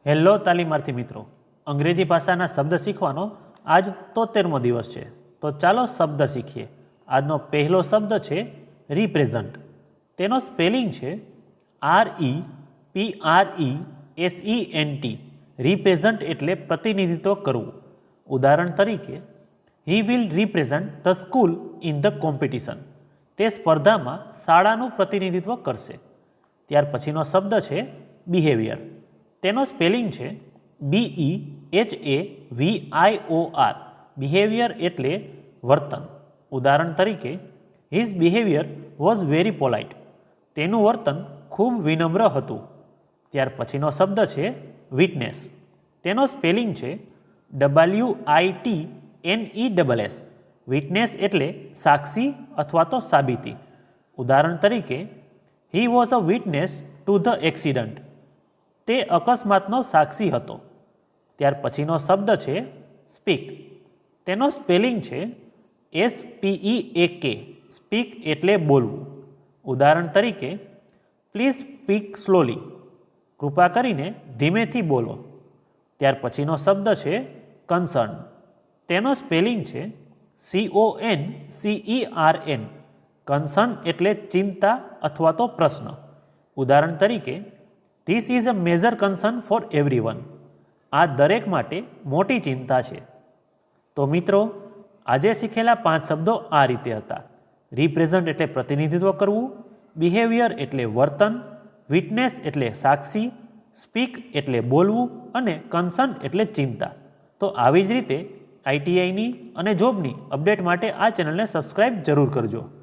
Hello તાલીમાર્થી મિત્રો, અંગ્રેજી ભાષાના શબ્દ શીખવાનો આજ 73મો દિવસ છે. તો ચાલો શબ્દ શીખીએ. આજનો પહેલો શબ્દ છે રિપ્રેઝન્ટ. તેનો સ્પેલિંગ છે REPRESENT. રિપ્રેઝન્ટ એટલે પ્રતિનિધિત્વ કરવું. ઉદાહરણ તરીકે, he will represent the school in the competition. તે સ્પર્ધામાં શાળાનું પ્રતિનિધિત્વ કરશે. ત્યાર પછીનો શબ્દ છે બિહેવિયર. તેનો સ્પેલિંગ છે BEHAVIOR. બિહેવિયર એટલે વર્તન. ઉદાહરણ તરીકે, his behaviour was very polite. તેનું વર્તન ખૂબ વિનમ્ર હતું. ત્યાર પછીનો શબ્દ છે વિટનેસ. તેનો સ્પેલિંગ છે WITNESS. વિટનેસ એટલે સાક્ષી અથવા તો સાબિતી. ઉદાહરણ તરીકે, he was a witness to the accident. તે અકસ્માતનો સાક્ષી હતો. ત્યાર પછીનો શબ્દ છે સ્પીક. તેનો સ્પેલિંગ છે SPEAK. સ્પીક એટલે બોલવું. ઉદાહરણ તરીકે, પ્લીઝ સ્પીક સ્લોલી. કૃપા કરીને ધીમેથી બોલો. ત્યાર પછીનો શબ્દ છે કન્સર્ન. તેનો સ્પેલિંગ છે CONCERN. કન્સર્ન એટલે ચિંતા અથવા તો પ્રશ્ન. ઉદાહરણ તરીકે, this is a major concern four everyone. આ દરેક માટે મોટી ચિંતા છે. તો મિત્રો, આજે શીખેલા 5 શબ્દો આ રીતે હતા. રિપ્રેઝન્ટ એટલે પ્રતિનિધિત્વ કરવું, બિહેવિયર એટલે વર્તન, વિટનેસ એટલે સાક્ષી, સ્પીક એટલે બોલવું અને કન્સર્ન એટલે ચિંતા. તો આવી જ રીતે ITIની અને જોબની અપડેટ માટે આ ચેનલને સબસ્ક્રાઈબ જરૂર કરજો.